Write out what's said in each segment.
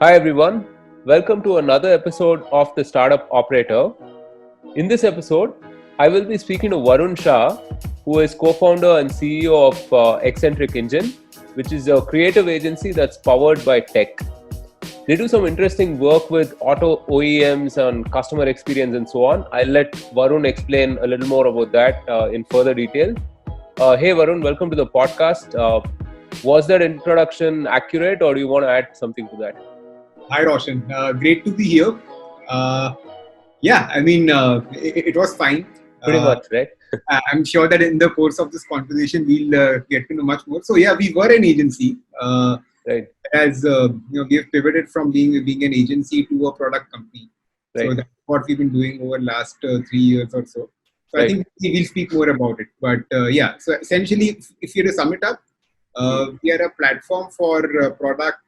Hi everyone, welcome to another episode of the Startup Operator. In this episode, I will be speaking to Varun Shah, who is co-founder and CEO of Eccentric Engine, which is a creative agency that's powered by tech. They do some interesting work with auto OEMs and customer experience and so on. I'll let Varun explain a little more about that in further detail. Hey Varun, welcome to the podcast. Was that introduction accurate, or do you want to add something to that? Hi Roshan, great to be here. It was fine. Pretty much, right? I'm sure that in the course of this conversation, we'll get to know much more. So yeah, we were an agency. Right. We have pivoted from being an agency to a product company. Right. So that's what we've been doing over the last 3 years or so. So Right. I think we'll speak more about it. But so essentially, if you were to sum it up, we are a platform for product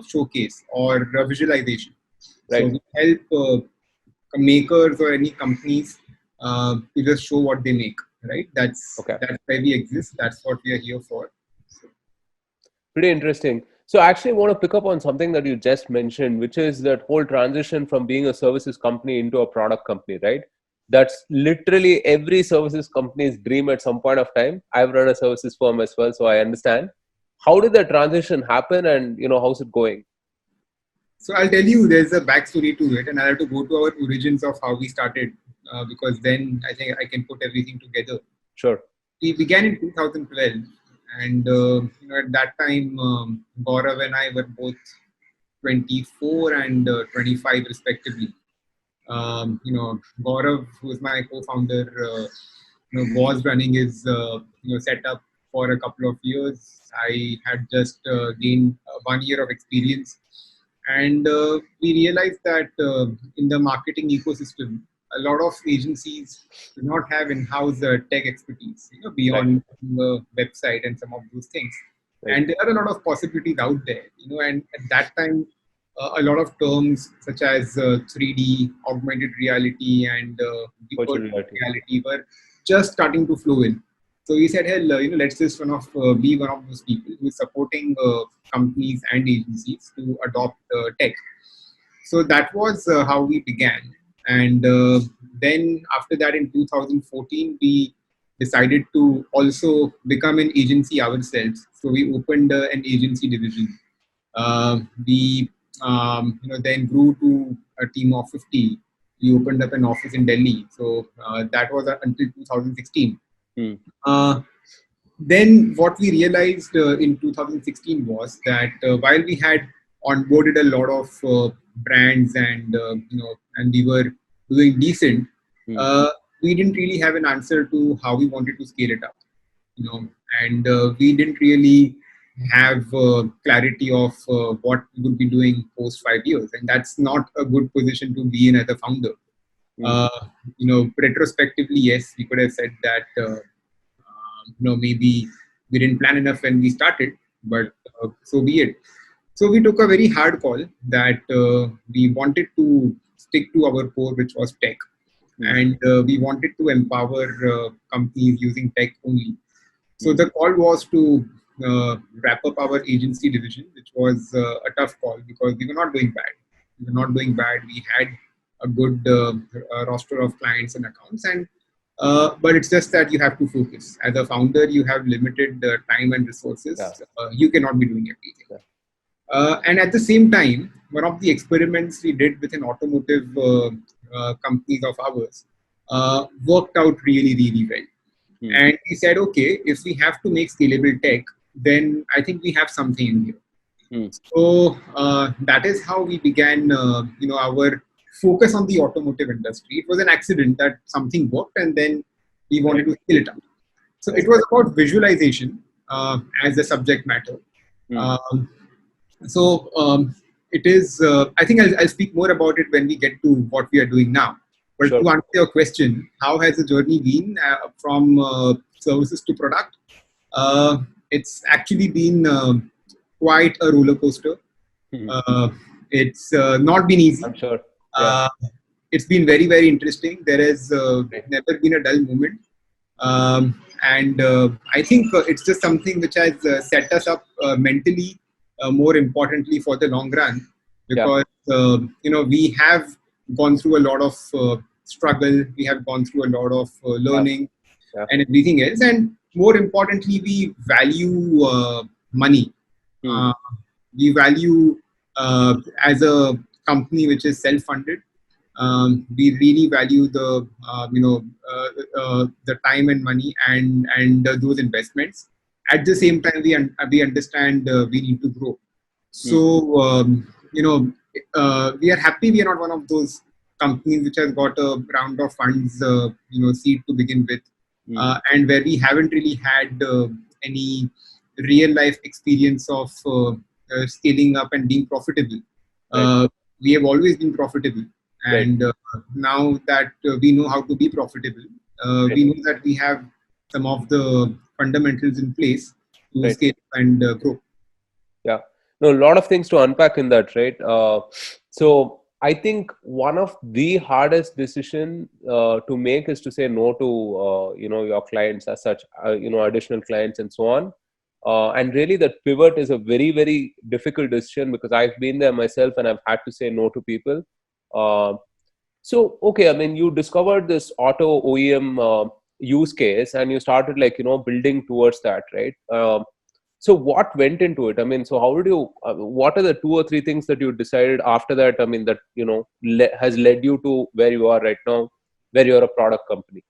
showcase or visualization. Right. So we help makers or any companies to just show what they make. Right. That's why we exist. That's what we are here for. So. Pretty interesting. So I actually want to pick up on something that you just mentioned, which is that whole transition from being a services company into a product company, right? That's literally every services company's dream at some point of time. I've run a services firm as well, so I understand. How did that transition happen, and how's it going? So I'll tell you, there's a backstory to it, and I have to go to our origins of how we started, because then I think I can put everything together. Sure. We began in 2012, and at that time, Gaurav and I were both 24 and 25 respectively. Gaurav, who is my co-founder, was running his setup for a couple of years. I had just gained 1 year of experience, and we realized that in the marketing ecosystem, a lot of agencies do not have in-house tech expertise, beyond the website and some of those things. Right. And there are a lot of possibilities out there, and at that time, a lot of terms such as 3D, augmented reality, and virtual reality were just starting to flow in. So we said, hey, let's just be one of those people who is supporting companies and agencies to adopt tech. So that was how we began. And then after that, in 2014, we decided to also become an agency ourselves. So we opened an agency division. We then grew to a team of 50. We opened up an office in Delhi. So that was until 2016. Then what we realized in 2016 was that while we had onboarded a lot of brands and and we were doing decent, we didn't really have an answer to how we wanted to scale it up, and we didn't really have clarity of what we would be doing post 5 years, and that's not a good position to be in as a founder. Retrospectively, yes, we could have said that maybe we didn't plan enough when we started, but so be it. So we took a very hard call that we wanted to stick to our core, which was tech, and we wanted to empower companies using tech only. So the call was to wrap up our agency division, which was a tough call because we were not doing bad. We were not doing bad. We had a good roster of clients and accounts, and but it's just that you have to focus. As a founder, you have limited time and resources. You cannot be doing everything. And at the same time, one of the experiments we did with an automotive companies of ours worked out really, really well. And we said, okay, if we have to make scalable tech, then I think we have something in here. So that is how we began, our focus on the automotive industry. It was an accident that something worked, and then we wanted to scale it up. So it was about visualization as a subject matter. It is. I think I'll speak more about it when we get to what we are doing now. But to answer your question, how has the journey been from services to product? It's actually been quite a roller coaster. It's not been easy. I'm sure. It's been very, very interesting. There has never been a dull moment. and I think it's just something which has set us up mentally, more importantly for the long run, because we have gone through a lot of struggle, we have gone through a lot of learning and everything else, and more importantly, we value money. We value as a company which is self-funded. We really value the time and money and those investments. At the same time, we understand we need to grow. So we are happy we are not one of those companies which has got a round of funds, seed to begin with, and where we haven't really had any real life experience of scaling up and being profitable. We have always been profitable, and now that we know how to be profitable, we know that we have some of the fundamentals in place to scale and grow. Yeah, no, a lot of things to unpack in that, right? So I think one of the hardest decision to make is to say no to your clients as such, additional clients and so on. And really, that pivot is a very, very difficult decision, because I've been there myself and I've had to say no to people. So, okay, I mean, you discovered this auto OEM use case, and you started building towards that, right? So what went into it? I mean, so how did you? What are the 2 or 3 things that you decided after that? I mean, that has led you to where you are right now, where you're a product company.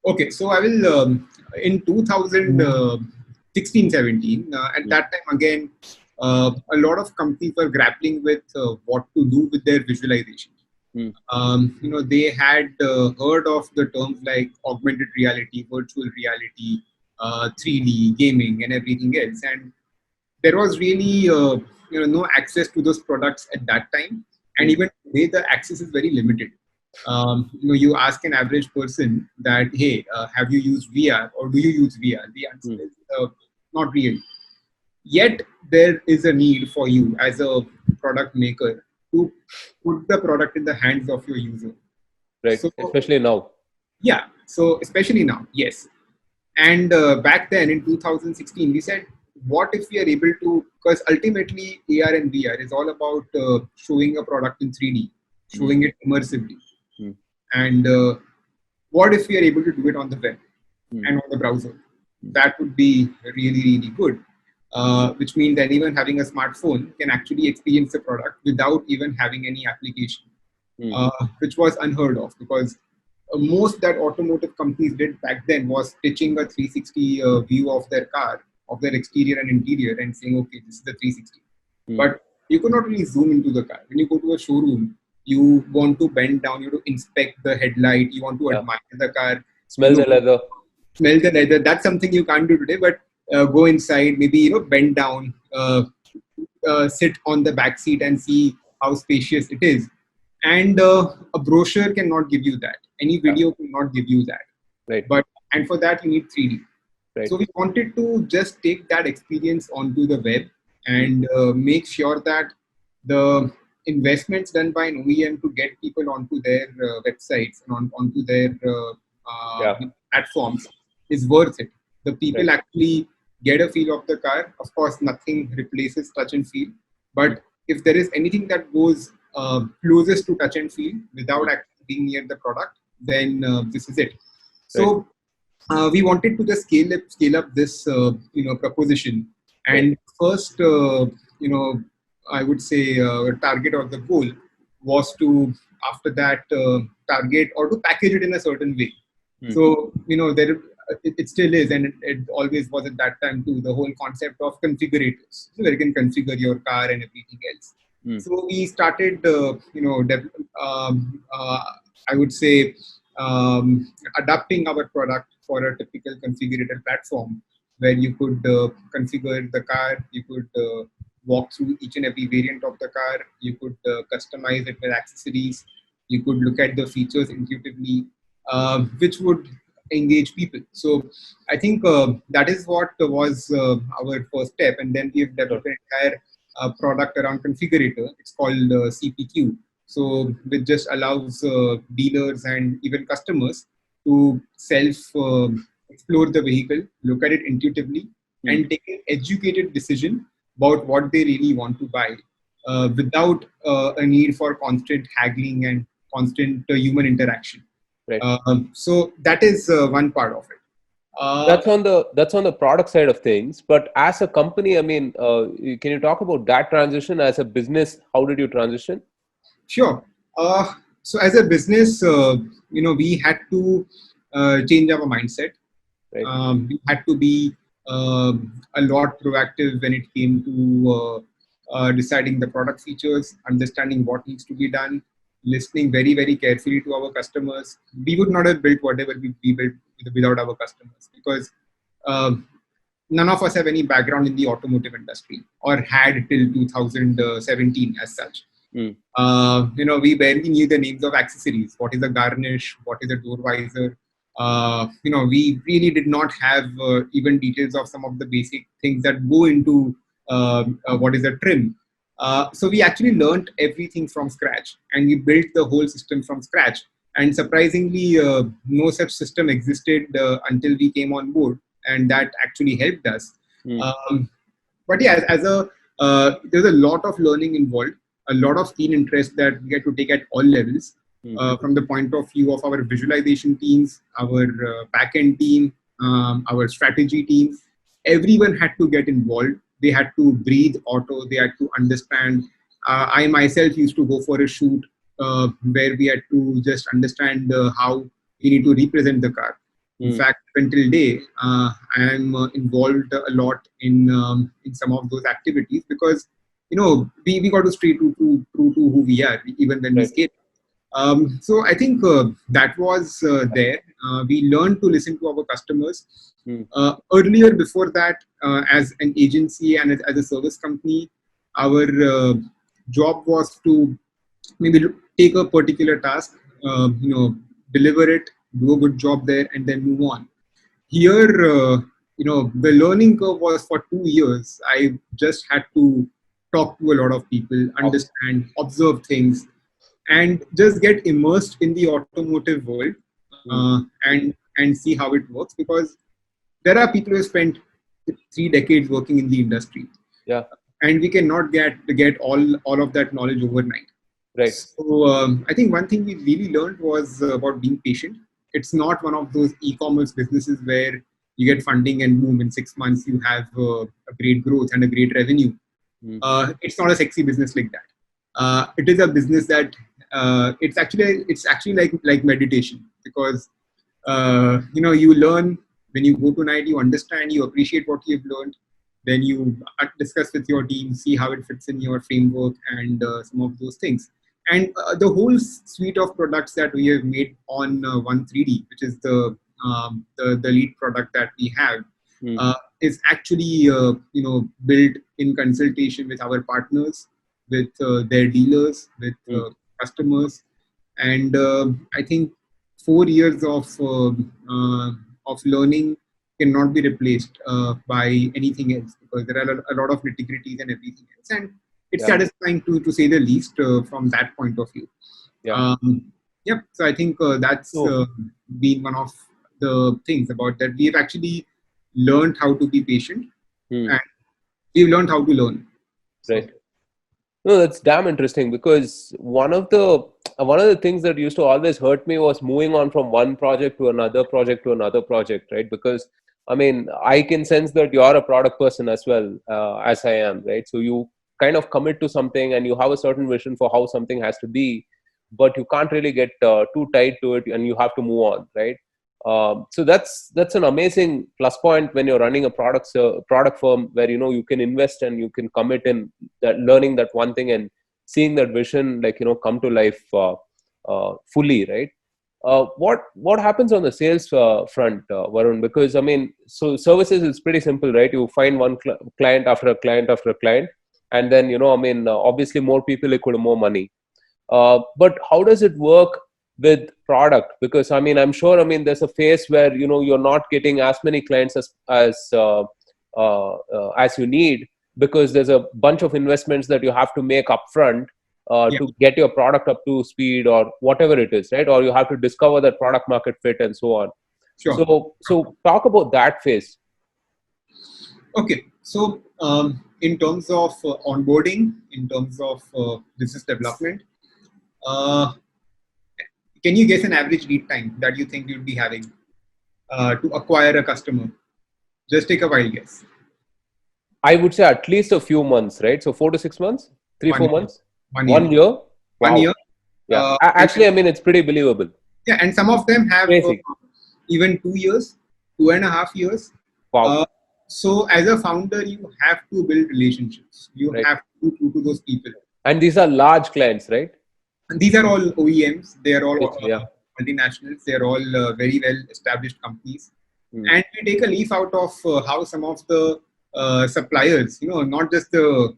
Okay, so I will in 2016-17 at that time again, a lot of companies were grappling with what to do with their visualization. They had heard of the terms like augmented reality, virtual reality, 3D gaming, and everything else, and there was really no access to those products at that time, and even today the access is very limited. You ask an average person that, hey, have you used VR or do you use VR? The answer is not really. Yet there is a need for you as a product maker to put the product in the hands of your user. Right, so, especially now. Yeah, so especially now, yes. And back then in 2016, we said, what if we are able to, because ultimately AR and VR is all about showing a product in 3D, showing it immersively. And what if we are able to do it on the web and on the browser? That would be really, really good. Which means that anyone having a smartphone can actually experience the product without even having any application, which was unheard of, because most that automotive companies did back then was pitching a 360 view of their car, of their exterior and interior, and saying, okay, this is the 360. But you could not really zoom into the car. When you go to a showroom, you want to bend down, you want to inspect the headlight, you want to admire the car. Smell the leather. Smell the leather. That's something you can't do today, but go inside, maybe, bend down, sit on the back seat and see how spacious it is. And a brochure cannot give you that. Any video cannot give you that. Right. And for that, you need 3D. Right. So we wanted to just take that experience onto the web and make sure that the investments done by an OEM to get people onto their websites and onto their platforms is worth it. The people actually get a feel of the car. Of course, nothing replaces touch and feel. But if there is anything that goes closest to touch and feel without actually being near the product, then this is it. So we wanted to just scale up this proposition. And first, I would say target or the goal was to, after that, target or to package it in a certain way. So it still is, and it always was at that time too, the whole concept of configurators, so where you can configure your car and everything else. So we started, I would say, adapting our product for a typical configurator platform, where you could configure the car, you could walk through each and every variant of the car, you could customize it with accessories, you could look at the features intuitively, which would engage people. So I think that is what was our first step, and then we've developed an entire product around configurator. It's called CPQ. So which just allows dealers and even customers to self explore the vehicle, look at it intuitively, and take an educated decision about what they really want to buy, without a need for constant haggling and constant human interaction. Right. So that is one part of it. That's on the product side of things. But as a company, I mean, can you talk about that transition as a business? How did you transition? Sure. So as a business, we had to change our mindset. Right. We had to be a lot proactive when it came to deciding the product features, understanding what needs to be done, listening very, very carefully to our customers. We would not have built whatever we built without our customers, because none of us have any background in the automotive industry, or had till 2017 as such. We barely knew the names of accessories. What is a garnish? What is a door visor? We really did not have even details of some of the basic things that go into what is a trim. So we actually learned everything from scratch, and we built the whole system from scratch. And surprisingly, no such system existed until we came on board, and that actually helped us. But yeah, there's a lot of learning involved, a lot of keen interest that we get to take at all levels. From the point of view of our visualization teams, our backend team, our strategy team, everyone had to get involved. They had to breathe auto. They had to understand. I myself used to go for a shoot where we had to just understand how we need to represent the car. In fact, until today, I am involved a lot in some of those activities, because we got to stay true to who we are, even when we scale. So I think that was there. We learned to listen to our customers. Earlier, before that, as an agency and as a service company, our job was to maybe take a particular task, deliver it, do a good job there, and then move on. Here, the learning curve was for 2 years. I just had to talk to a lot of people, understand, observe things, and just get immersed in the automotive world, and see how it works, because there are people who spent 3 decades working in the industry. Yeah. And we cannot get all of that knowledge overnight. Right. So I think one thing we really learned was about being patient. It's not one of those e-commerce businesses where you get funding and boom, in 6 months you have a great growth and a great revenue. It's not a sexy business like that. It is a business that it's actually like meditation, because you learn when you go to night, you understand, you appreciate what you've learned, then you discuss with your team, see how it fits in your framework, and some of those things. And the whole suite of products that we have made on One3D, which is the lead product that we have, is actually built in consultation with our partners, with their dealers, with customers, and I think 4 years of learning cannot be replaced by anything else, because there are a lot of nitty-gritties and everything else, and it's satisfying to say the least from that point of view. So I think that's been one of the things about that. We've actually learned how to be patient, and we've learned how to learn. Right. No, that's damn interesting, because one of the things that used to always hurt me was moving on from one project to another project, right? Because I mean, I can sense that you're a product person as well, as I am, right? So you kind of commit to something and you have a certain vision for how something has to be, but you can't really get too tied to it, and you have to move on, right? So that's an amazing plus point when you're running a product firm, where you can invest and you can commit in that, learning that one thing and seeing that vision come to life fully, right? What happens on the sales front, Varun? Because I mean, so services is pretty simple, right? You find one client after a client after a client, and then obviously more people equal more money. But how does it work with product? Because I mean, I'm sure there's a phase where you're not getting as many clients as you need, because there's a bunch of investments that you have to make upfront to get your product up to speed or whatever it is, right? Or you have to discover that product market fit and so on. Sure. So talk about that phase. Okay. So, in terms of onboarding, in terms of business development, uh, can you guess an average lead time that you think you'd be having to acquire a customer? Just take a wild guess. I would say at least a few months, right? So 4 to 6 months, three, 1 year. 4 months, 1 year. 1 year. 1 year. Wow. Yeah. And Actually, I mean, it's pretty believable. yeah, and some of them have Crazy. even 2 years, 2.5 years. Wow. Uh, so as a founder, you have to build relationships. You Right. have to be true to those people. And these are large clients, right? And these are all OEMs. They are all Obviously, yeah. multinationals. They are all very well established companies. Mm. And we take a leaf out of how some of the suppliers, not just the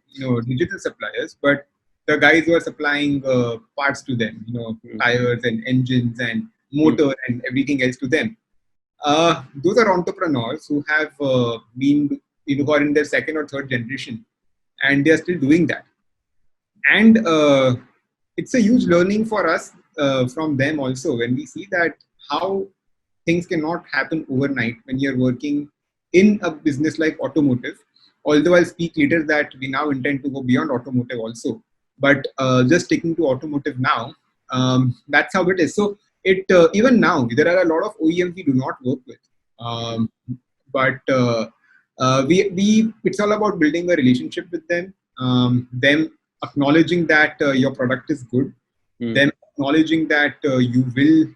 digital suppliers, but the guys who are supplying parts to them, tires and engines and motor and everything else to them. Those are entrepreneurs who have been, who are in their second or third generation, and they are still doing that. And it's a huge learning for us from them also when we see that how things cannot happen overnight when you're working in a business like automotive. Although I'll speak later that we now intend to go beyond automotive also, but just sticking to automotive now, that's how it is. So it even now there are a lot of OEMs we do not work with, but we it's all about building a relationship with them, them acknowledging that your product is good, them acknowledging that you will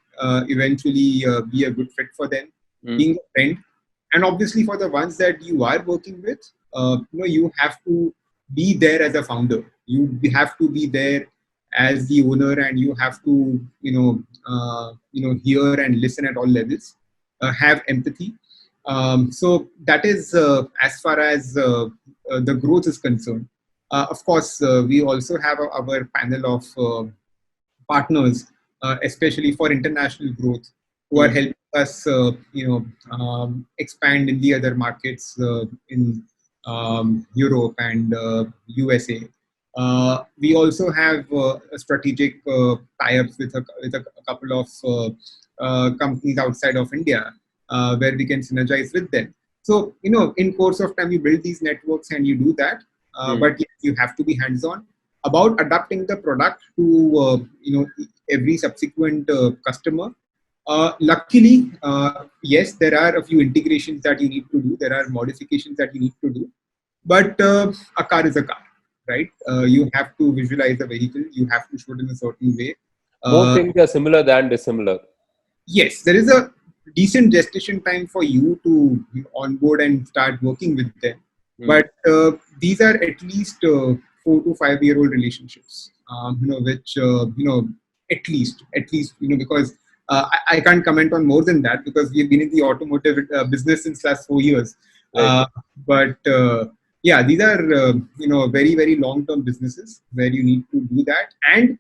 eventually be a good fit for them, being a friend, and obviously for the ones that you are working with, you have to be there as a founder. You have to be there as the owner, and you have to hear and listen at all levels, have empathy. So that is as far as the growth is concerned. Of course, we also have our panel of partners, especially for international growth, who are helping us, expand in the other markets in Europe and USA. We also have a strategic tie-ups with a couple of companies outside of India, where we can synergize with them. So, in course of time, you build these networks and you do that. But yes, you have to be hands-on about adapting the product to every subsequent customer. Luckily, yes, there are a few integrations that you need to do. There are modifications that you need to do. But a car is a car, right? You have to visualize the vehicle. You have to show it in a certain way. More things are similar than dissimilar. Yes, there is a decent gestation time for you to onboard and start working with them. But these are at least 4 to 5 year old relationships, which at least because I can't comment on more than that because we've been in the automotive business since last 4 years. Right. But yeah, these are very very long term businesses where you need to do that, and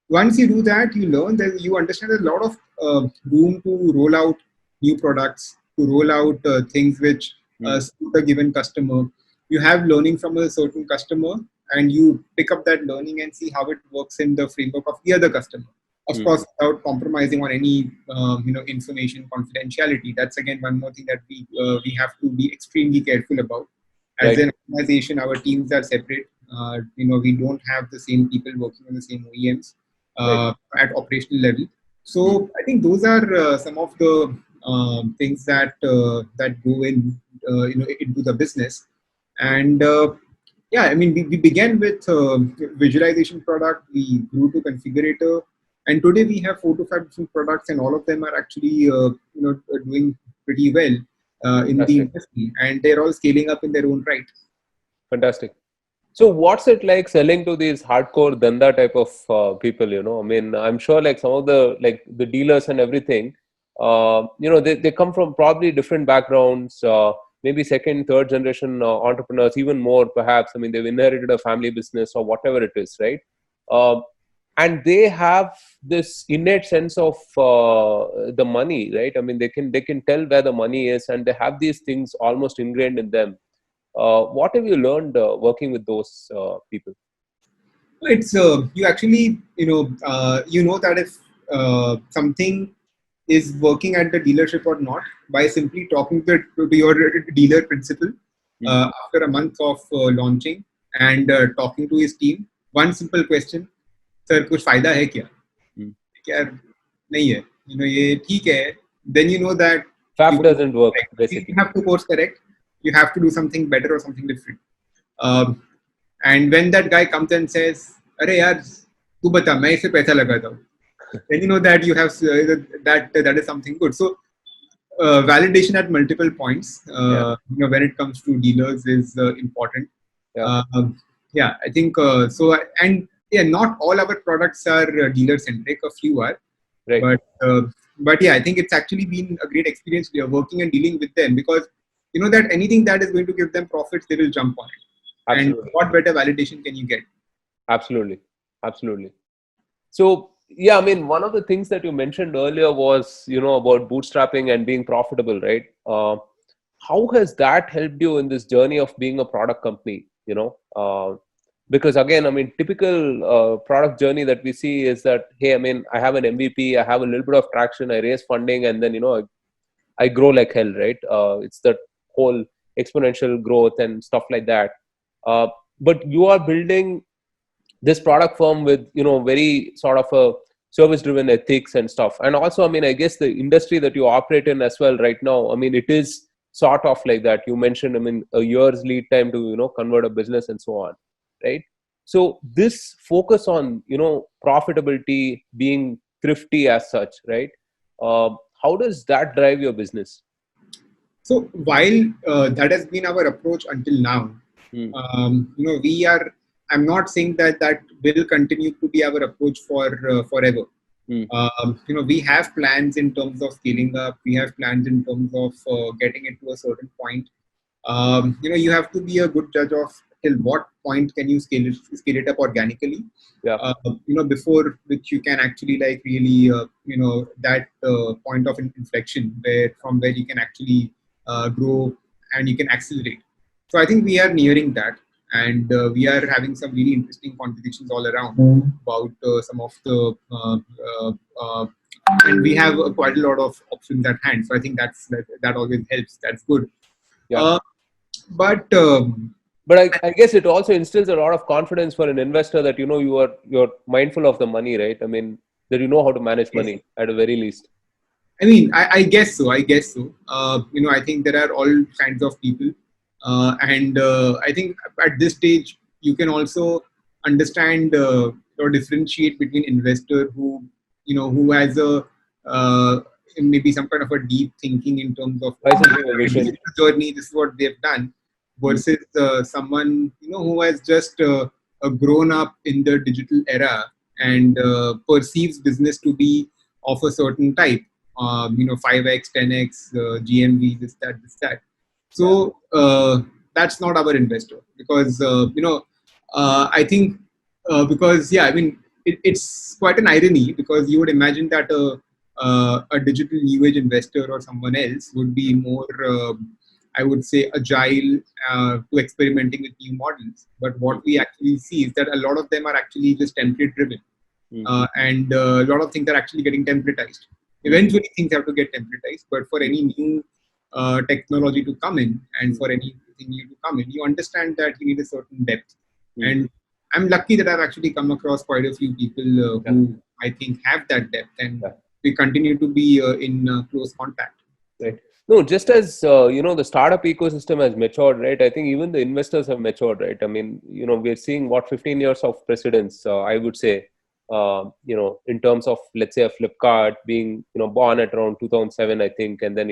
once you do that, you learn that you understand there's a lot of room to roll out new products, to roll out things which suit a given customer. You have learning from a certain customer, and you pick up that learning and see how it works in the framework of the other customer. Of course, without compromising on any information confidentiality. That's again one more thing that we have to be extremely careful about. As an organization, our teams are separate. We don't have the same people working on the same OEMs. At operational level. So I think those are some of the things that that go in into the business. And yeah, I mean we began with visualization product. We grew to configurator, and today we have 4 to 5 different products, and all of them are actually doing pretty well in the industry, and they're all scaling up in their own right. Fantastic. So what's it like selling to these hardcore Danda type of people, I mean, I'm sure like some of the dealers and everything, they come from probably different backgrounds, maybe second, third generation entrepreneurs, even more perhaps. I mean, they've inherited a family business or whatever it is, right? And they have this innate sense of the money, right? I mean, they can tell where the money is, and they have these things almost ingrained in them. What have you learned working with those people? It's you actually you know that if something is working at the dealership or not by simply talking to your dealer principal after a month of launching and talking to his team. One simple question, sir, कुछ फायदा है क्या? Hmm. यार नहीं है. ये ठीक है. Then you know that FAP doesn't work, you basically. have to course correct. You have to do something better or something different. And when that guy comes and says, "अरे यार, तू बता, मैं इसे पैसा लगाता हूँ," then you know that you have that is something good. So validation at multiple points, when it comes to dealers is important. I think so. And not all our products are dealer centric. A few are, Right. But yeah, I think it's actually been a great experience working and dealing with them, because you know that anything that is going to give them profits, they will jump on it. Absolutely. And what better validation can you get? Absolutely. So yeah, I mean, one of the things that you mentioned earlier was, about bootstrapping and being profitable, right? How has that helped you in this journey of being a product company? Because again, I mean, typical product journey that we see is that, hey, I mean, I have an MVP, I have a little bit of traction, I raise funding, and then I grow like hell, right? It's that whole exponential growth and stuff like that. But you are building this product firm with very sort of a service driven ethics and stuff. And also, I mean, I guess the industry that you operate in as well right now, I mean, it is sort of like that. You mentioned, I mean, a year's lead time to convert a business and so on, right? So this focus on profitability, being thrifty as such, right? How does that drive your business? So while that has been our approach until now, we are. I'm not saying that will continue to be our approach for forever. We have plans in terms of scaling up. We have plans in terms of getting it to a certain point. You have to be a good judge of till what point can you scale it up organically. Before which you can actually like really that point of inflection from where you can actually grow and you can accelerate. So I think we are nearing that, and we are having some really interesting conversations all around about some of the and we have quite a lot of options at hand. So I think that always helps. That's good. But I guess it also instills a lot of confidence for an investor that you're mindful of the money, right? I mean, that you know how to manage money at the very least. I mean, I guess so. I think there are all kinds of people, and I think at this stage you can also understand or differentiate between investor who has a maybe some kind of a deep thinking in terms of journey. This is what they've done, versus someone who has just grown up in the digital era and perceives business to be of a certain type. 5x, 10x, GMV, this, that. So that's not our investor, because I think because I mean it's quite an irony, because you would imagine that a digital new age investor or someone else would be more I would say agile to experimenting with new models. But what we actually see is that a lot of them are actually just template driven, and a lot of things are actually getting templatized. Eventually, things have to get templatized, but for any new technology to come in and for anything new to come in, you understand that you need a certain depth. And I'm lucky that I've actually come across quite a few people who I think have that depth, and we continue to be in close contact. Right. No, just as the startup ecosystem has matured, right? I think even the investors have matured, right? I mean, we're seeing 15 years of precedence, I would say. In terms of, let's say, a Flipkart being born at around 2007, I think, and then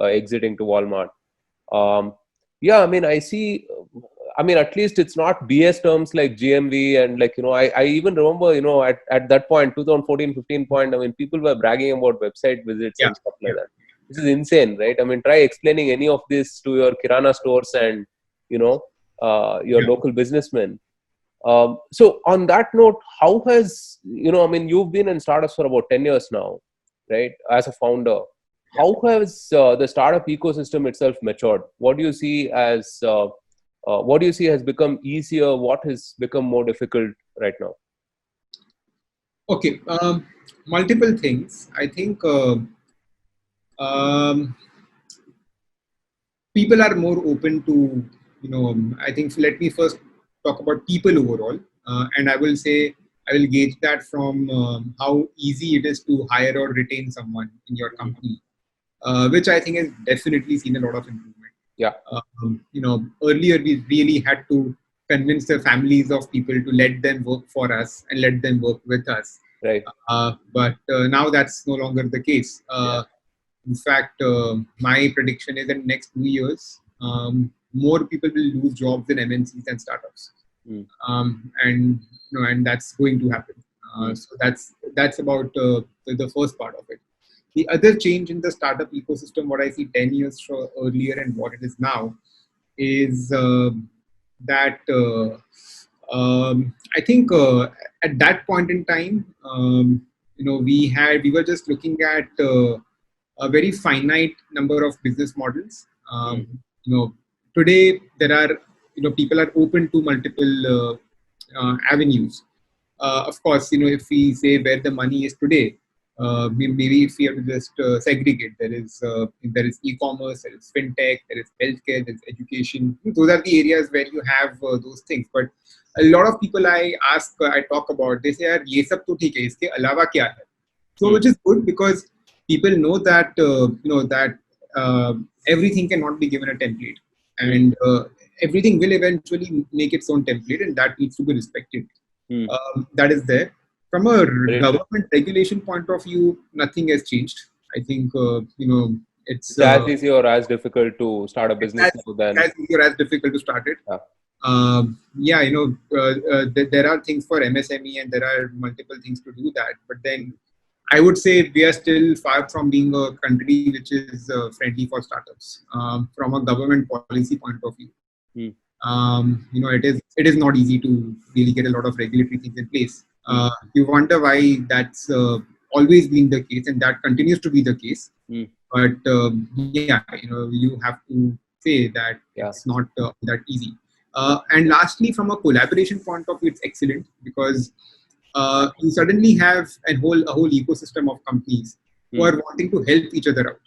exiting to Walmart. I mean, I see. I mean, at least it's not BS terms like GMV and like I even remember at that point 2014-15 point, I mean, people were bragging about website visits and stuff like that. This is insane, right? I mean, try explaining any of this to your Kirana stores and your local businessmen. So on that note, how has I mean, you've been in startups for about 10 years now, right, as a founder. How has the startup ecosystem itself matured? What do you see as what do you see has become easier? What has become more difficult right now? Okay, multiple things. I think Um, People are more open to, I think, let me first talk about people overall. And I will say, I will gauge that from how easy it is to hire or retain someone in your company, which I think has definitely seen a lot of improvement. Yeah. Earlier we really had to convince the families of people to let them work for us and let them work with us. Right. But now that's no longer the case. In fact, my prediction is that next 2 years, more people will lose jobs in MNCs and startups, Mm. And that's going to happen. Mm. So that's about the first part of it. The other change in the startup ecosystem, what I see 10 years earlier and what it is now, is that I think at that point in time, we were just looking at a very finite number of business models. Today there are, people are open to multiple avenues. Of course, if we say where the money is today, maybe if we have to just segregate, there is e-commerce, there is fintech, there is healthcare, there is education. Those are the areas where you have those things. But a lot of people I talk about, they say, "यार ये सब तो ठीक है, इसके अलावा क्या है?" So, which is good because people know that everything cannot be given a template, and everything will eventually make its own template, and that needs to be respected. That is there. From a government regulation point of view, nothing has changed. I think it's as easy or as difficult to start a business than as easy or as difficult to start it. There are things for MSME and there are multiple things to do that. But then I would say we are still far from being a country which is friendly for startups from a government policy point of view. It is not easy to really get a lot of regulatory things in place. You wonder why that's always been the case, and that continues to be the case. But you have to say that it's not that easy. And lastly, from a collaboration point of view, it's excellent because you suddenly have a whole ecosystem of companies who are wanting to help each other out.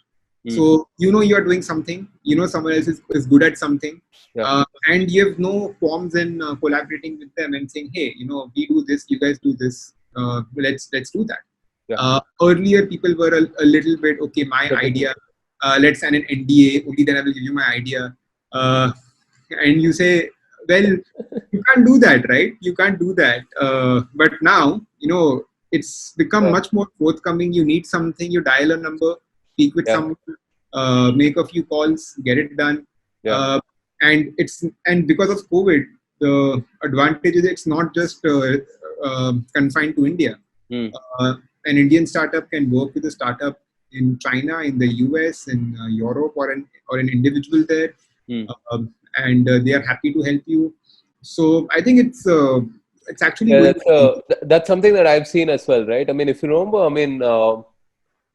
So you are doing something, someone else is good at something, and you have no qualms in collaborating with them and saying, hey, we do this, you guys do this, let's do that. Earlier people were a little bit, okay, my idea, let's sign an NDA, only then I will give you my idea, and you say, well, you can't do that, right? You can't do that. But now, it's become much more forthcoming. You need something, you dial a number, speak with someone, make a few calls, get it done. And because of COVID, the advantage is it's not just confined to India. An Indian startup can work with a startup in China, in the US, in Europe, or an individual there, and they are happy to help you. So I think it's actually that's something that I've seen as well, right? I mean, if you remember,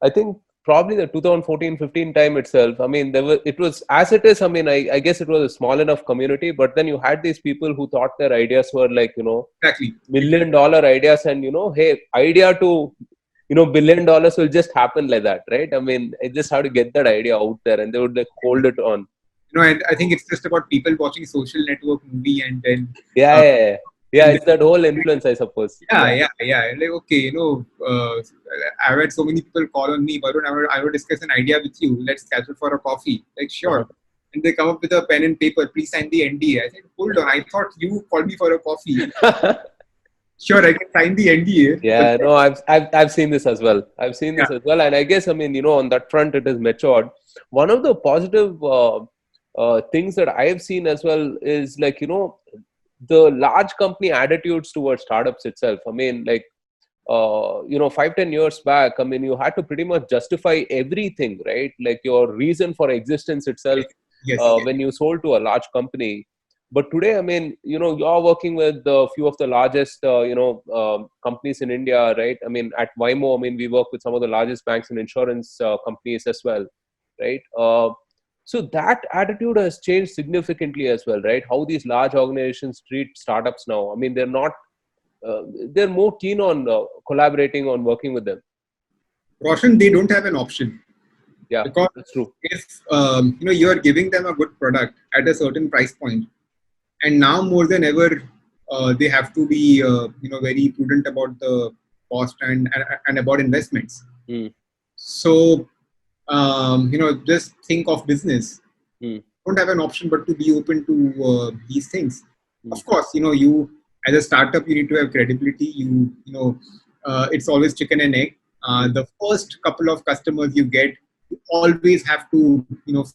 I think probably the 2014-15 time itself, it was as it is. I guess it was a small enough community, but then you had these people who thought their ideas were like, exactly $1 million ideas, and hey, idea to $1 billion will just happen like that, right? I just have to get that idea out there, and they would like hold it on. And I think it's just about people watching Social Network movie and then it's that whole influence, I suppose. Yeah. Like, okay, I've had so many people call on me, Varun, I will discuss an idea with you. Let's catch up for a coffee. Like, sure. And they come up with a pen and paper. Please sign the NDA. I said, hold on. I thought you called me for a coffee. Sure, I can sign the NDA. Yeah, no, I've seen this as well. And I guess on that front, it is matured. One of the positive things that I have seen as well is like the large company attitudes towards startups itself. 5-10 years back, you had to pretty much justify everything, right? Like your reason for existence itself. Yes. When you sold to a large company. But today, you're working with a few of the largest, companies in India, right? At Waymo, we work with some of the largest banks and insurance companies as well, right? So that attitude has changed significantly as well, right? How these large organizations treat startups now. They're not, they're more keen on collaborating, on working with them. Roshan, they don't have an option. Yeah, Because that's true. if you are giving them a good product at a certain price point, and now more than ever, they have to be very prudent about the cost and about investments. Mm. So just think of business. Mm. Don't have an option but to be open to these things. Mm. Of course, you as a startup, you need to have credibility. It's always chicken and egg. The first couple of customers you get, you always have to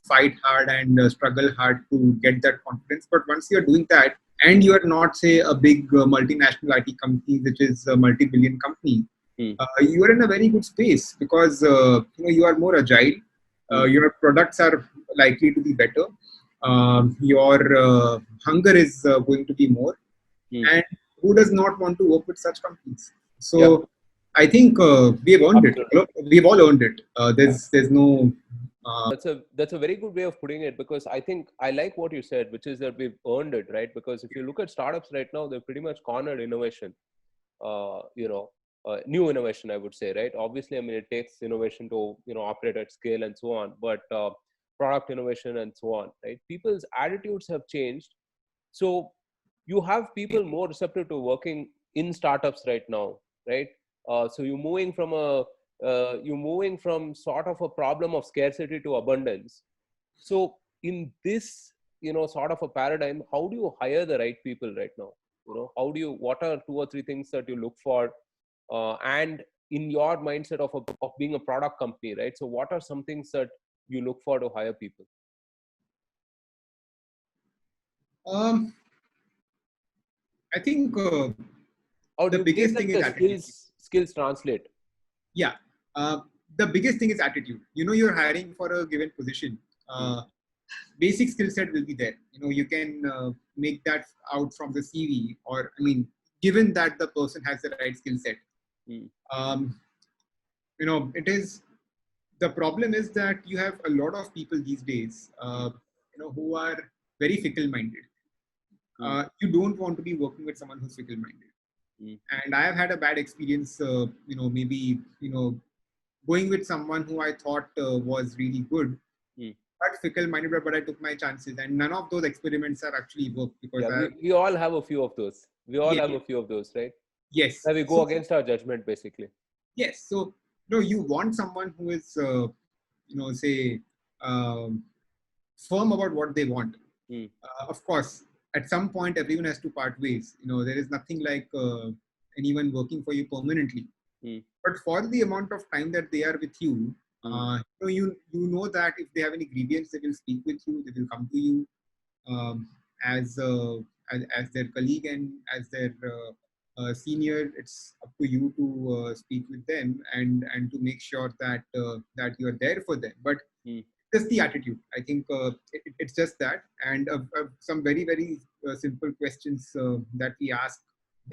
fight hard and struggle hard to get that confidence. But once you're doing that, and you are not, say, a big multinational IT company, which is a multi-billion company, Mm. you are in a very good space because you are more agile. Mm. Your products are likely to be better. Your hunger is going to be more, Mm. and who does not want to work with such companies? Yeah, So I think we have earned it. absolutely. We've all earned it. There's no. That's a very good way of putting it, because I think I like what you said, which is that we've earned it, right? Because if you look at startups right now, they're pretty much cornered innovation. New innovation, I would say, right? Obviously, I mean, it takes innovation to operate at scale and so on, but product innovation and so on, right? People's attitudes have changed, so you have people more receptive to working in startups right now, right? So you're moving from sort of a problem of scarcity to abundance. So in this sort of a paradigm, how do you hire the right people right now? What are two or three things that you look for, and in your mindset of being a product company, right? So what are some things that you look for to hire people? Um, I think Or do the you believe biggest that thing is the attitude. skills translate? Yeah. The biggest thing is attitude. You're hiring for a given position. Basic skill set will be there. You can make that out from the CV, or given that the person has the right skill set. Mm. Um, it is the problem is that you have a lot of people these days, who are very fickle-minded. You don't want to be working with someone who's fickle-minded. Mm. And I have had a bad experience. Maybe going with someone who I thought was really good, Mm. but fickle-minded. But I took my chances, and none of those experiments have actually worked because Yeah, we all have a few of those. We all yeah, have a few of those, right? yes. Where we go So against our judgment, basically. yes, so you want someone who is say firm about what they want. Mm. Of course, at some point, everyone has to part ways. There is nothing like anyone working for you permanently. Mm. But for the amount of time that they are with you, you know that if they have any grievance, they will speak with you. They will come to you um, as, uh, as their colleague and as their senior. It's up to you to speak with them and to make sure that you are there for them. But Mm. just the attitude. I think it's just that, and some very very simple questions that we ask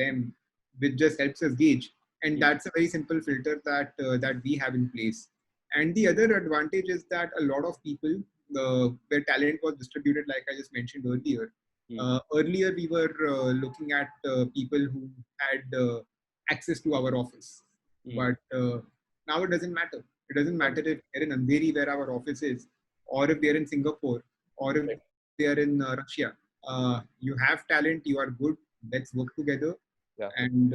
them, which just helps us gauge, and Mm. that's a very simple filter that we have in place. And the other advantage is that a lot of people, their talent was distributed, like I just mentioned earlier. Mm. Earlier, we were looking at people who had access to our office, Mm. but now it doesn't matter. It doesn't matter if they're in Andheri, where our office is, or if they're in Singapore, or if Right. they're in Russia. You have talent, you are good, let's work together. Yeah. And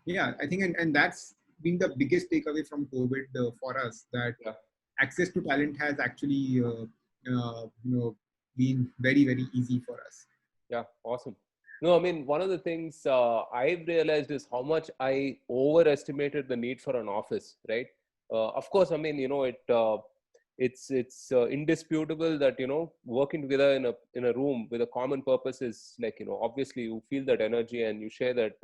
yeah, I think, and that's been the biggest takeaway from COVID for us, that Yeah. access to talent has actually been very, very easy for us. Yeah. Awesome. No, I mean, one of the things I've realized is how much I overestimated the need for an office, right? Of course, I mean, it's indisputable that working together in a room with a common purpose is like, obviously you feel that energy and you share that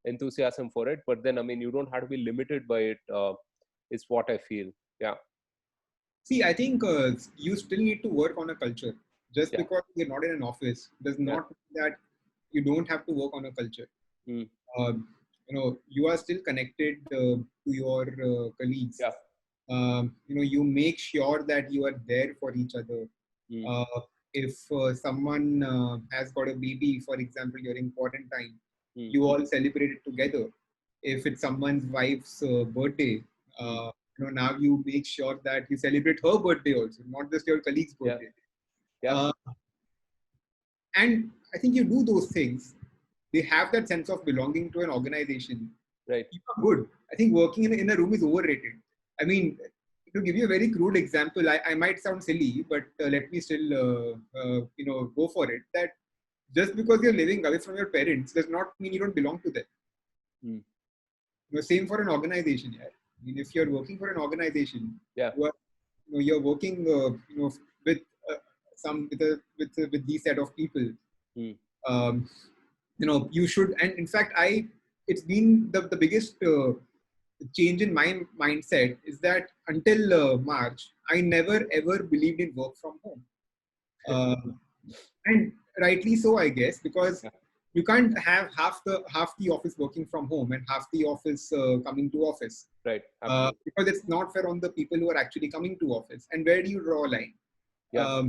enthusiasm for it. But then, I mean, you don't have to be limited by it. Is what I feel. Yeah. See, I think you still need to work on a culture. Just Yeah. because you're not in an office does Yeah. not mean that you don't have to work on a culture. Mm. You are still connected to your colleagues. Yeah. You make sure that you are there for each other. Mm. If someone has got a baby, for example, during quarantine, Mm. you all celebrate it together. If it's someone's wife's birthday, Mm. now you make sure that you celebrate her birthday also, not just your colleague's birthday. Yeah. And I think you do those things. They have that sense of belonging to an organization. Right. You are good. I think working in a room is overrated. I mean, to give you a very crude example, I might sound silly, but let me still, go for it. That just because you're living away from your parents does not mean you don't belong to them. Hmm. Same for an organization. Yeah. I mean, if you're working for an organization, Yeah. you're working, with with these set of people. Hmm. You should. And in fact, it's been the biggest change in my mindset is that until March, I never ever believed in work from home. And rightly so, I guess, because Yeah. you can't have half the office working from home and half the office coming to office, Right. Absolutely. because it's not fair on the people who are actually coming to office. And where do you draw a line? Yeah.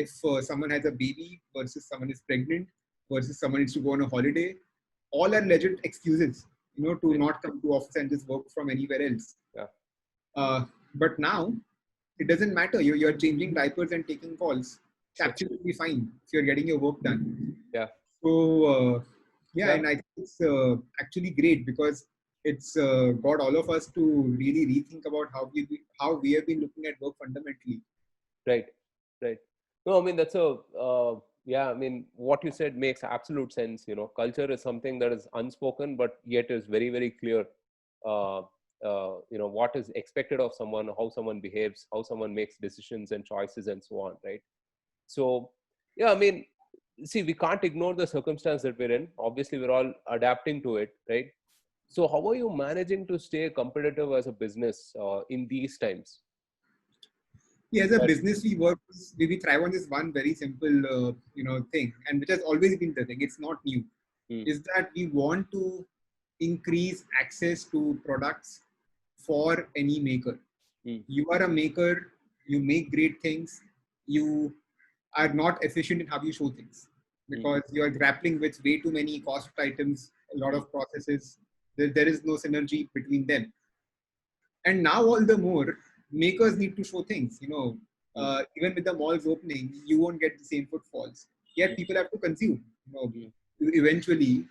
If someone has a baby versus someone is pregnant versus someone needs to go on a holiday, all are legit excuses, to not come to office and just work from anywhere else. Yeah. But now it doesn't matter. You're changing diapers and taking calls. It's Sure. absolutely fine if you're getting your work done. Yeah. So Yeah. and I think it's actually great because it's got all of us to really rethink about how we have been looking at work fundamentally. Right. Right. No, I mean, that's yeah, I mean, what you said makes absolute sense. Culture is something that is unspoken, but yet is very, very clear. Uh, what is expected of someone, how someone behaves, how someone makes decisions and choices and so on. Right. So, yeah, I mean, see, we can't ignore the circumstance that we're in. Obviously, we're all adapting to it. Right. So, how are you managing to stay competitive as a business in these times? Yeah, as a business, we thrive on this one very simple thing, and which has always been the thing. It's not new. Hmm. Is that we want to increase access to products for any maker. Hmm. You are a maker. You make great things. You are not efficient in how you show things Hmm. because you are grappling with way too many cost items, a lot of processes. There is no synergy between them. And now all the more, makers need to show things. Hmm. Even with the malls opening, you won't get the same footfalls. Yet people have to consume. Hmm. Eventually,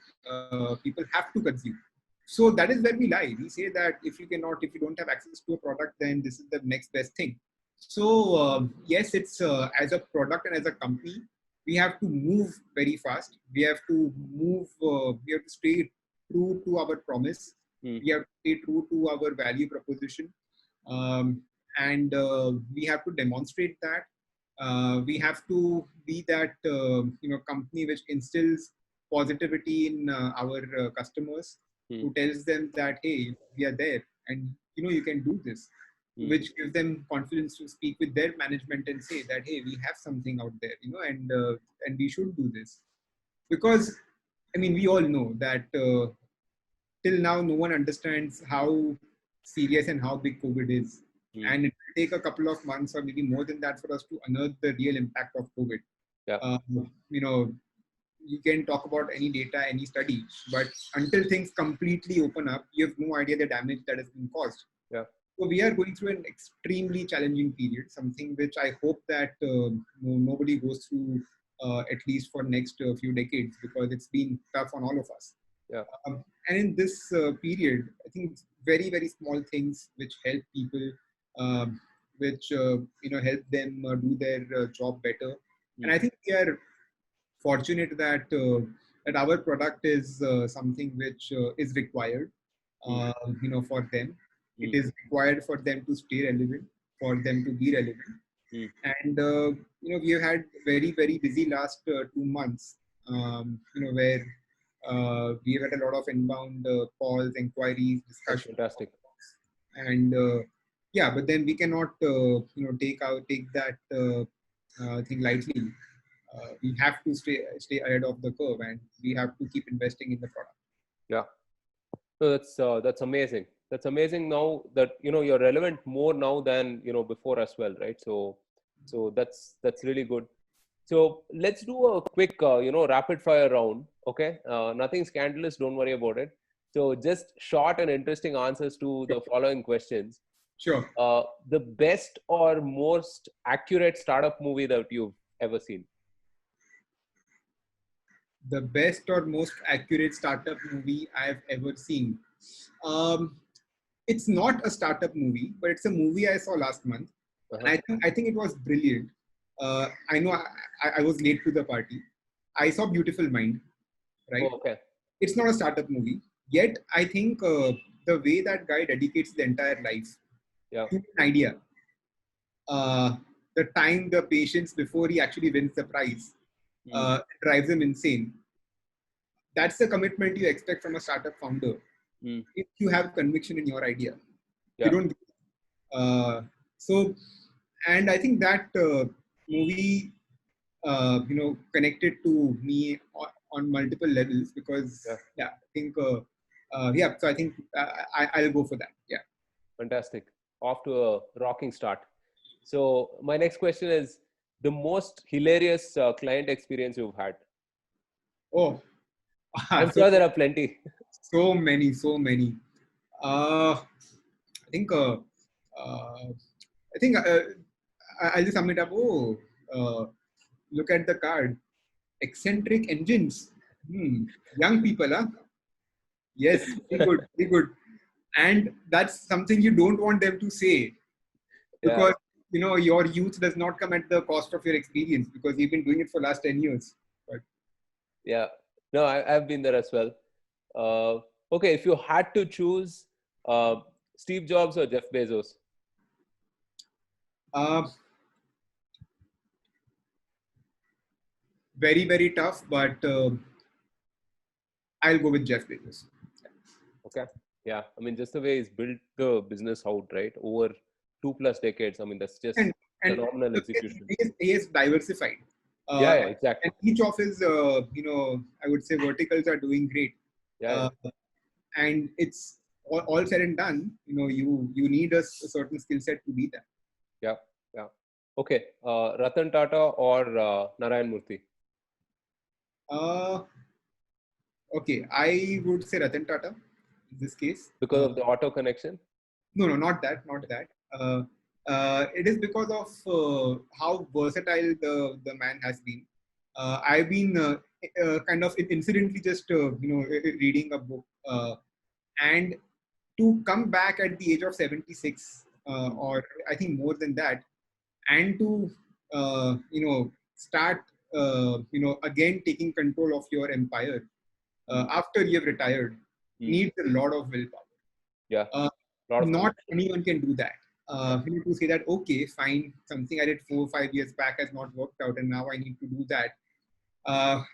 people have to consume. So that is where we lie. We say that if you don't have access to a product, then this is the next best thing. So yes, it's as a product and as a company, we have to move very fast. We have to move. We have to stay true to our promise. Hmm. We have to stay true to our value proposition, and we have to demonstrate that. We have to be that company which instills positivity in our customers, Hmm. who tells them that hey, we are there, and you can do this, Hmm. which gives them confidence to speak with their management and say that hey, we have something out there, and we should do this. Because I mean, we all know that till now no one understands how serious and how big COVID is, Hmm. and it will take a couple of months or maybe more than that for us to unearth the real impact of COVID. Yeah. You know, you can talk about any data, any study, but until things completely open up, you have no idea the damage that has been caused. Yeah. So we are going through an extremely challenging period, something which I hope that nobody goes through at least for next few decades, because it's been tough on all of us. Yeah. And in this period, I think it's very, very small things which help people, which help them do their job better. And Hmm. I think we are fortunate that our product is something which is required, Hmm. for them. It Hmm. is required for them to stay relevant, for them to be relevant. Hmm. And we have had very, very busy last 2 months, where we have had a lot of inbound calls, inquiries, That's discussions, fantastic. and yeah, but then we cannot take that thing lightly. We have to stay ahead of the curve, and we have to keep investing in the product. Yeah. So that's amazing. That's amazing now that you're relevant more now than before as well, right? So that's really good. So let's do a quick rapid fire round. Okay, nothing scandalous. Don't worry about it. So just short and interesting answers to the following questions. Sure. The best or most accurate startup movie that you've ever seen? The best or most accurate startup movie I've ever seen. Um, it's not a startup movie, but it's a movie I saw last month, and Uh-huh. I think it was brilliant. I know I was late to the party. I saw Beautiful Mind, right? Oh, okay. It's not a startup movie, yet I think the way that guy dedicates the entire life Yeah. to an idea, the time, the patience before he actually wins the prize, drives him insane. That's the commitment you expect from a startup founder. Mm. If you have conviction in your idea, you Yeah. don't. Uh, so, and I think that movie, connected to me on multiple levels because, Yeah. yeah, I think, yeah. So I think I'll go for that. Yeah. Fantastic. Off to a rocking start. So my next question is the most hilarious client experience you've had. Oh, I'm so sure there are plenty. so many. I think. I think I'll just sum it up. Oh, look at the card. Eccentric engines. Young people, huh? Yes, very good, very good. And that's something you don't want them to say Yeah. because your youth does not come at the cost of your experience because you've been doing it for last 10 years. But Yeah. No, I've been there as well. Uh, okay, if you had to choose uh, Steve Jobs or Jeff Bezos, uh, very very tough. But I'll go with Jeff Bezos. okay, yeah, I mean, just the way he's built the business out, right, over 2+ decades. I mean, that's just And phenomenal look, execution. he is diversified. Yeah, yeah, And exactly. each of his, I would say verticals are doing great. Yeah, Uh, yeah, and it's all said and done. You need a certain skill set to be that. yeah, yeah. Okay, Ratan Tata or Narayan Murthy, Uh, okay, I would say Ratan Tata in this case. because of the auto connection. No, not that, not that. It is because of how versatile the man has been. I've been kind of incidentally just reading a book, and to come back at the age of 76, or I think more than that, and to start again taking control of your empire Mm. after you've retired Mm. needs a lot of willpower. Yeah, uh, lot of Not conviction. anyone can do that. Yeah, You need to say that, okay, fine, something I did 4 or 5 years back has not worked out, and now I need to do that.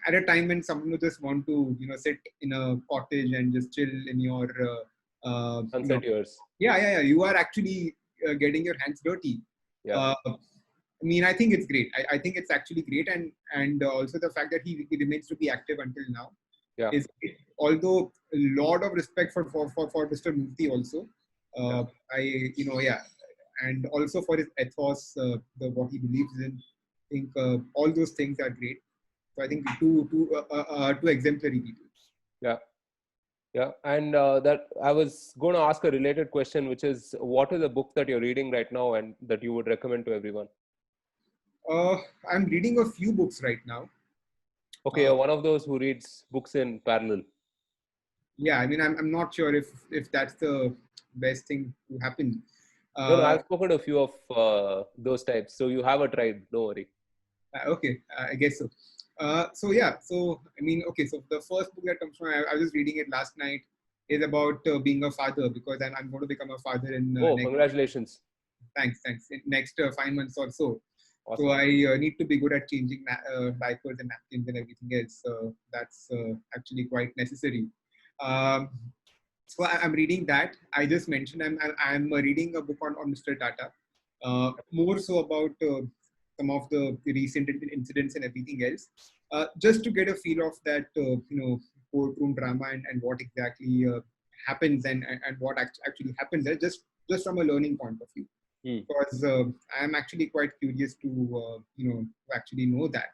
At a time when someone would just want to, sit in a cottage and just chill in your, sunset years. yeah, you are actually getting your hands dirty. Yeah, I mean, I think it's great. I think it's actually great, and also the fact that he remains to be active until now yeah, is great. Although a lot of respect for Mr. Murthy also. yeah. I yeah, and also for his ethos, the what he believes in. I think all those things are great. So I think two exemplary people. Yeah. Yeah, and that I was going to ask a related question, which is, what is the book that you're reading right now and that you would recommend to everyone? Uh, I'm reading a few books right now. Okay, Uh, you're one of those who reads books in parallel. yeah, I mean, I'm not sure if that's the best thing to happen. No, no, Uh, I've spoken to a few of those types, so you have a tribe. Don't worry. okay, I guess so. So yeah, so I mean, okay, so the first book that comes from, I was reading it last night, is about being a father because I'm going to become a father in Oh, next. congratulations! Thanks. In next 5 months or so. So Awesome. I need to be good at changing diapers and napkins and everything else. So that's actually quite necessary. Um, so I'm reading that. I just mentioned I'm reading a book on Mr. Tata, more so about some of the recent incidents and everything else, just to get a feel of that courtroom drama and what exactly happens and what actually happens there, just from a learning point of view. Hmm. Because I am actually quite curious to to actually know that.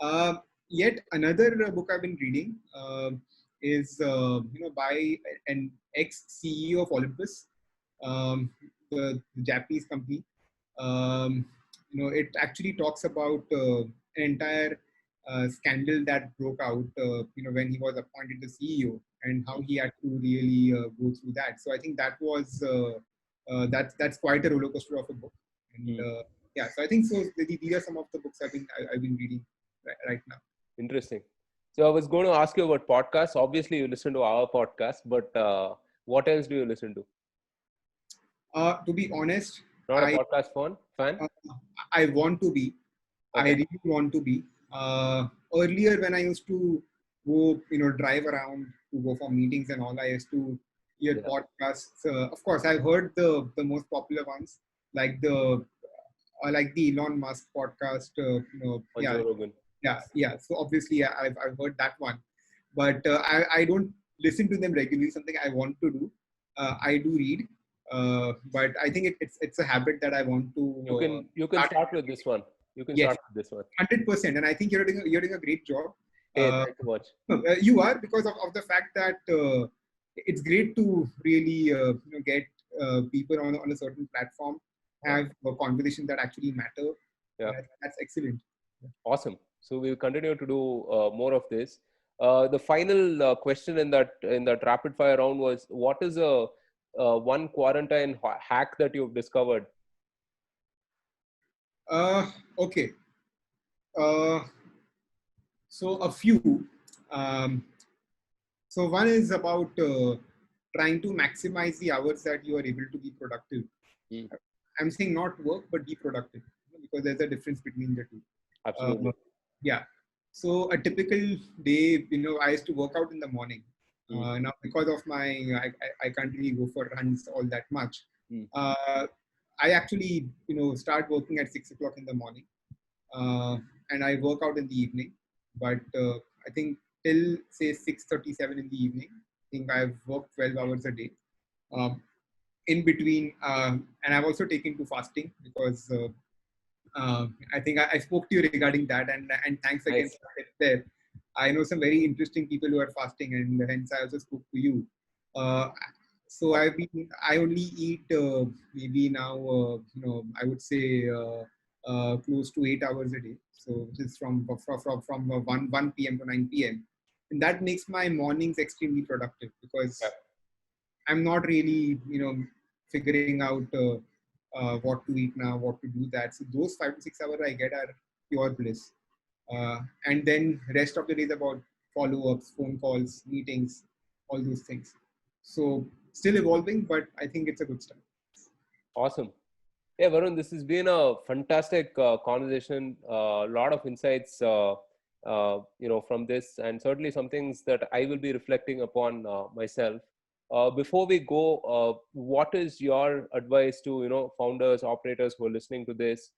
Uh, Yet another book I've been reading is by an ex CEO of Olympus. Um, the Japanese company. It actually talks about an entire scandal that broke out, when he was appointed the CEO, and how he had to really go through that. So I think that was that's quite a roller coaster of a book. And yeah, so I think so. These are some of the books I've been reading right now. Interesting. So I was going to ask you about podcasts. Obviously, you listen to our podcast, but what else do you listen to? To be honest, Not a I podcast fan? uh, I want to be. I Okay. really want to be. Earlier, when I used to go, drive around to go for meetings and all, I used to hear Yeah. podcasts. Of course, I've heard the most popular ones, like the Elon Musk podcast. On Joe Rogan. Yeah. So obviously, I've heard that one, but I don't listen to them regularly. Something I want to do. I do read, but I think it's a habit that I want to You can start. start with this one. You can Yes, start with this one. 100%, and I think you're doing a great job. Hey, Uh, thanks so much. you are, because of the fact that it's great to really get people on a certain platform, have a conversation that actually matter. Yeah. And I think that's excellent. Awesome. So we'll continue to do more of this. The final question in that rapid fire round was, what is a one quarantine hack that you've discovered? Okay. Uh, so a few. Um, so one is about trying to maximize the hours that you are able to be productive. Mm, I'm saying not work, but be productive, because there's a difference between the two. absolutely. Yeah. So a typical day, I used to work out in the morning. Mm, Now, because of I can't really go for runs all that much. mm, Uh, I actually, start working at 6 o'clock in the morning, and I work out in the evening. But I think till say 6:37 in the evening, I think I've worked 12 hours a day. Um, in between, and I've also taken to fasting, because I think I spoke to you regarding that, and thanks again nice. for it there. I know some very interesting people who are fasting, and hence I also spoke to you. Uh, so I only eat maybe now, I would say close to 8 hours a day. So which is from 1 p.m. to 9 p.m. And that makes my mornings extremely productive, Yeah. because I'm not really, figuring out what to eat now, what to do that. So those 5 to 6 hours I get are pure bliss. And then rest of the day is about follow-ups, phone calls, meetings, all those things. So still evolving, but I think it's a good start. Awesome. Yeah, Varun, this has been a fantastic conversation. A lot of insights, from this, and certainly some things that I will be reflecting upon myself. Before we go, what is your advice to founders, operators who are listening to this,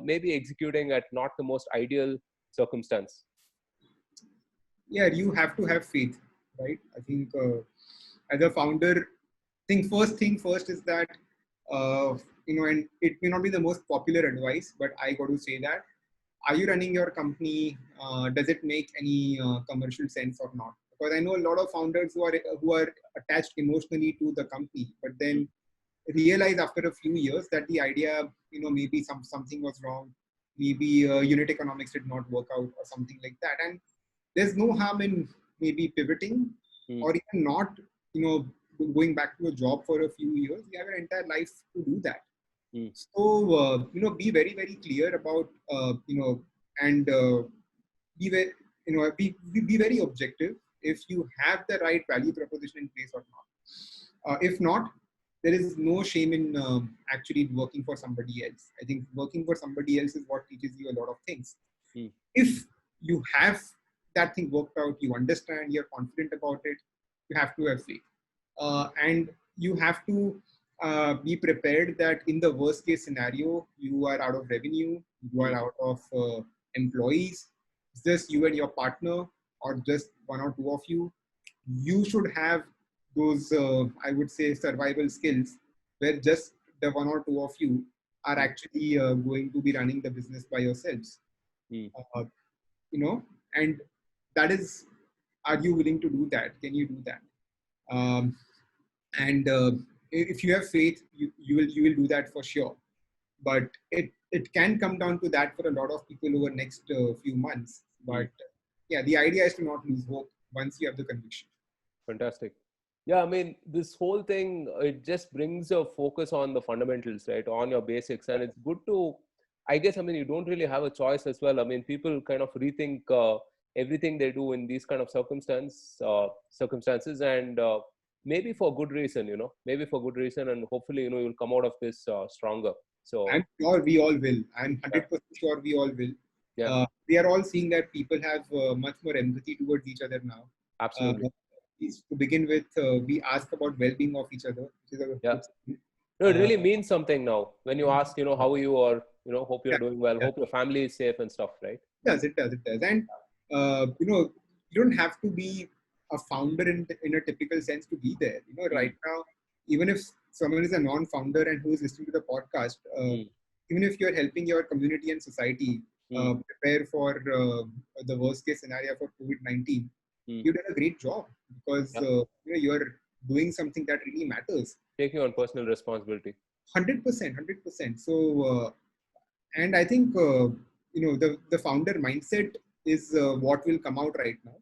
maybe executing at not the most ideal circumstance? Yeah, you have to have faith, right? I think as a founder, thing first is that and it may not be the most popular advice, but I got to say that, are you running your company? Does it make any commercial sense or not? Because I know a lot of founders who are attached emotionally to the company, but then realize after a few years that the idea, maybe something was wrong, maybe unit economics did not work out or something like that, and there's no harm in maybe pivoting, Mm, or even not, you know, going back to a job for a few years. You have an entire life to do that. mm, So, be very, very clear about, and be very, be very objective if you have the right value proposition in place or not. If not, there is no shame in actually working for somebody else. I think working for somebody else is what teaches you a lot of things. mm, If you have that thing worked out, you understand, you're confident about it, you have to have faith. And you have to be prepared that in the worst case scenario, you are out of revenue, you are mm. out of employees, it's just you and your partner, or just one or two of you. You should have those, I would say, survival skills, where just the one or two of you are Mm, actually going to be running the business by yourselves. mm. Uh, and that is, are you willing to do that? Can you do that? Um, and if you have faith, you will do that for sure. But it can come down to that for a lot of people over next few months. But yeah, the idea is to not lose hope once you have the conviction. Fantastic. Yeah, I mean, this whole thing, it just brings your focus on the fundamentals, right? On your basics. And it's good to, I guess, I mean, you don't really have a choice as well. I mean, people kind of rethink everything they do in these kind of circumstances, and maybe for good reason, maybe for good reason. And hopefully, you'll come out of this stronger. So I'm sure we all will. I'm yeah, 100% sure we all will. yeah, We are all seeing that people have much more empathy towards each other now. absolutely. To begin with, we ask about well-being of each other, which is a Yeah. good thing. No, it really means something now when you ask, how are you, or, hope you're Yeah, doing well, yeah. hope your family is safe and stuff, right? It does. And you don't have to be a founder in a typical sense to be there. Right now, even if someone is a non-founder and who is listening to the podcast, even if you're helping your community and society prepare for the worst case scenario for COVID-19, you've done a great job, because you're doing something that really matters. Taking on personal responsibility. 100%. So, and I think the founder mindset is what will come out right now.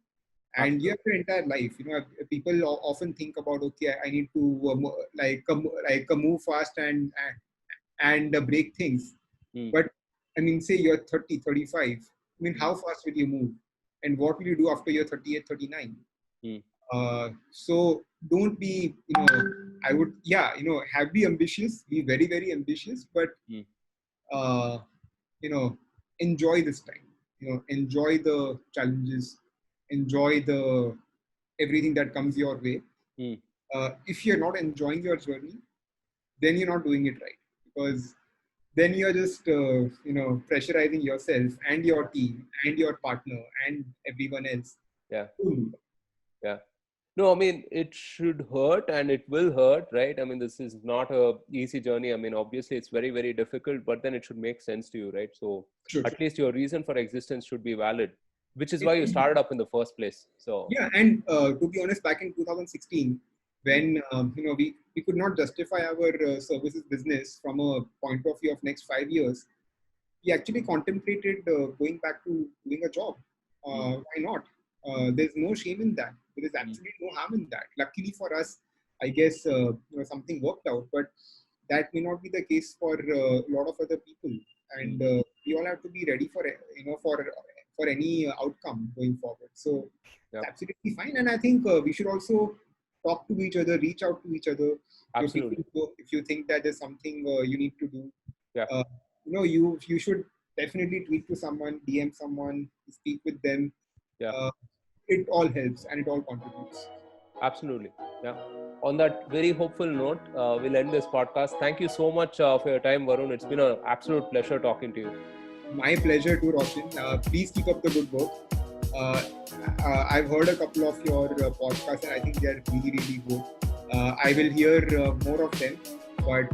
And you have your entire life. People often think about, okay, I need to move fast and break things. But I mean, say you're 30, 35. I mean, how fast will you move? And what will you do after you're 38, 39? So don't be, be ambitious, be very, very ambitious, but, enjoy this time, enjoy the challenges, enjoy everything that comes your way. If you're not enjoying your journey, then you're not doing it right, because then you're just, pressurizing yourself and your team and your partner and everyone else. Yeah. Yeah. No, I mean, it should hurt and it will hurt, right? I mean, this is not a easy journey. I mean, obviously it's very, very difficult, but then it should make sense to you, right? So at least your reason for existence should be valid, which is why you started up in the first place. So yeah, and to be honest, back in 2016, when we could not justify our services business from a point of view of next 5 years, we actually contemplated going back to doing a job. Why not? There's no shame in that. There is absolutely no harm in that. Luckily for us, I guess something worked out, but that may not be the case for a lot of other people. And we all have to be ready for for any outcome going forward. So it's absolutely fine. And I think we should also talk to each other, reach out to each other. Absolutely. If you think that there's something you need to do, yeah. You should definitely tweet to someone, DM someone, speak with them. Yeah. It all helps and it all contributes. Absolutely. Yeah. On that very hopeful note, we'll end this podcast. Thank you so much for your time, Varun. It's been an absolute pleasure talking to you. My pleasure too, Roshan. Please keep up the good work. I've heard a couple of your podcasts and I think they're really, really good. I will hear more of them, but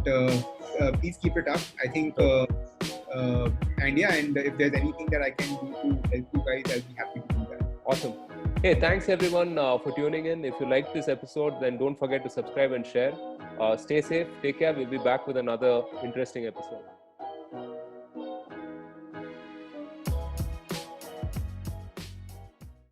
please keep it up. I think, and if there's anything that I can do to help you guys, I'll be happy to do that. Awesome. Hey, thanks everyone for tuning in. If you liked this episode, then don't forget to subscribe and share. Stay safe, take care. We'll be back with another interesting episode.